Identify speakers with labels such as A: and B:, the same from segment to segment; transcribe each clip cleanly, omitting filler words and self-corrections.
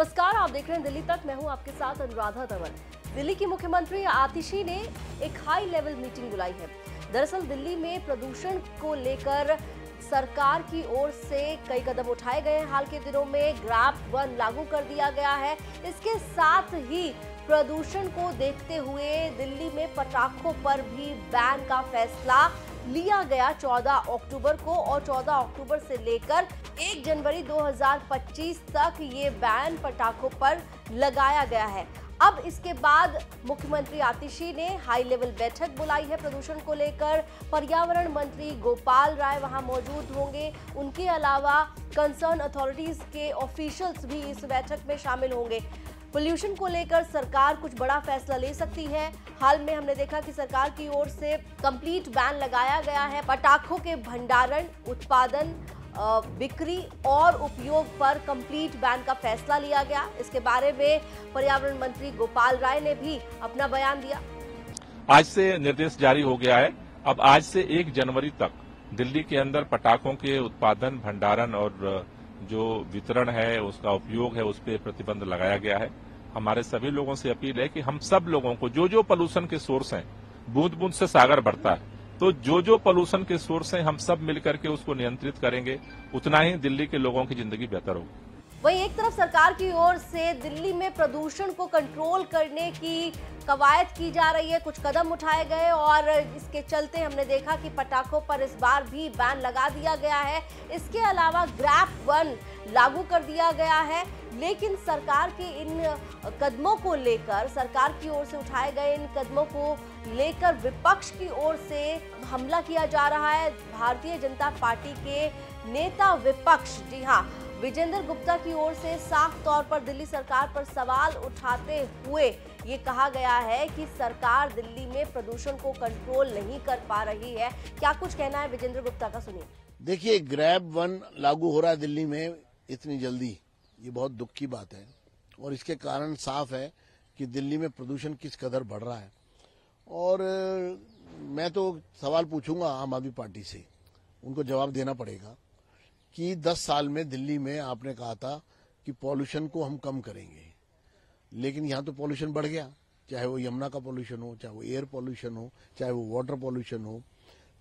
A: नमस्कार, आप देख रहे हैं दिल्ली तक। मैं हूं आपके साथ अनुराधा तंवर। दिल्ली की मुख्यमंत्री आतिशी ने एक हाई लेवल मीटिंग बुलाई है। दरअसल दिल्ली में प्रदूषण को लेकर सरकार की ओर से कई कदम उठाए गए हैं। हाल के दिनों में ग्रैब 1 लागू कर दिया गया है। इसके साथ ही प्रदूषण को देखते हुए दिल्ली में पटाखों पर भी बैन का फैसला लिया गया 14 अक्टूबर को, और 14 अक्टूबर से लेकर 1 जनवरी 2025 तक ये बैन पटाखों पर लगाया गया है। अब इसके बाद मुख्यमंत्री आतिशी ने हाई लेवल बैठक बुलाई है प्रदूषण को लेकर। पर्यावरण मंत्री गोपाल राय वहां मौजूद होंगे। उनके अलावा कंसर्न अथॉरिटीज के ऑफिशियल्स भी इस बैठक में शामिल होंगे। पोल्यूशन को लेकर सरकार कुछ बड़ा फैसला ले सकती है। हाल में हमने देखा कि सरकार की ओर से कंप्लीट बैन लगाया गया है। पटाखों के भंडारण, उत्पादन, बिक्री और उपयोग पर कंप्लीट बैन का फैसला लिया गया। इसके बारे में पर्यावरण मंत्री गोपाल राय ने भी अपना बयान दिया।
B: आज से निर्देश जारी हो गया है। अब आज से 1 जनवरी तक दिल्ली के अंदर पटाखों के उत्पादन, भंडारण और जो वितरण है, उसका उपयोग है, उस पर प्रतिबंध लगाया गया है। हमारे सभी लोगों से अपील है कि हम सब लोगों को जो पोल्यूशन के सोर्स हैं, बूंद बूंद से सागर बढ़ता है, तो जो पोल्यूशन के सोर्स हैं हम सब मिलकर के उसको नियंत्रित करेंगे, उतना ही दिल्ली के लोगों की जिंदगी बेहतर होगी।
A: वहीं एक तरफ सरकार की ओर से दिल्ली में प्रदूषण को कंट्रोल करने की कवायद की जा रही है, कुछ कदम उठाए गए और इसके चलते हमने देखा कि पटाखों पर इस बार भी बैन लगा दिया गया है। इसके अलावा ग्रैब 1 लागू कर दिया गया है। लेकिन सरकार के इन कदमों को लेकर, सरकार की ओर से उठाए गए इन कदमों को लेकर विपक्ष की ओर से हमला किया जा रहा है। भारतीय जनता पार्टी के नेता विपक्ष, जी हाँ, विजेंद्र गुप्ता की ओर से साफ तौर पर दिल्ली सरकार पर सवाल उठाते हुए ये कहा गया है कि सरकार दिल्ली में प्रदूषण को कंट्रोल नहीं कर पा रही है। क्या कुछ कहना है विजेंद्र गुप्ता का, सुनिए।
C: देखिए, ग्रैब 1 लागू हो रहा है दिल्ली में इतनी जल्दी, ये बहुत दुख की बात है। और इसके कारण साफ है कि दिल्ली में प्रदूषण किस कदर बढ़ रहा है। और मैं तो सवाल पूछूंगा आम आदमी पार्टी से, उनको जवाब देना पड़ेगा कि 10 साल में दिल्ली में आपने कहा था कि पॉल्यूशन को हम कम करेंगे, लेकिन यहाँ तो पॉल्यूशन बढ़ गया। चाहे वो यमुना का पॉल्यूशन हो, चाहे वो एयर पॉल्यूशन हो, चाहे वो वाटर पॉल्यूशन हो,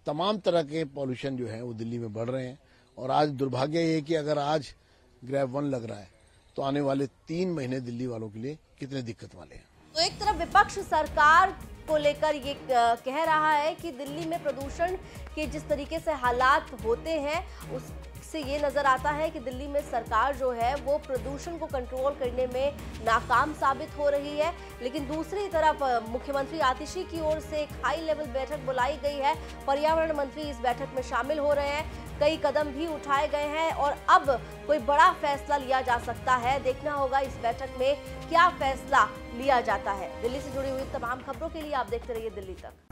C: तमाम तरह के पॉल्यूशन जो है वो दिल्ली में बढ़ रहे हैं। और आज दुर्भाग्य ये है कि अगर आज ग्रैब 1 लग रहा है तो आने वाले 3 महीने दिल्ली वालों के लिए कितने दिक्कत वाले हैं।
A: तो एक तरफ विपक्ष सरकार को लेकर ये कह रहा है कि दिल्ली में प्रदूषण के जिस तरीके से हालात होते हैं उससे ये नजर आता है कि दिल्ली में सरकार जो है वो प्रदूषण को कंट्रोल करने में नाकाम साबित हो रही है। लेकिन दूसरी तरफ मुख्यमंत्री आतिशी की ओर से एक हाई लेवल बैठक बुलाई गई है। पर्यावरण मंत्री इस बैठक में शामिल हो रहे हैं। कई कदम भी उठाए गए हैं और अब कोई बड़ा फैसला लिया जा सकता है। देखना होगा इस बैठक में क्या फैसला लिया जाता है। दिल्ली से जुड़ी हुई तमाम खबरों के लिए आप देखते रहिए दिल्ली तक।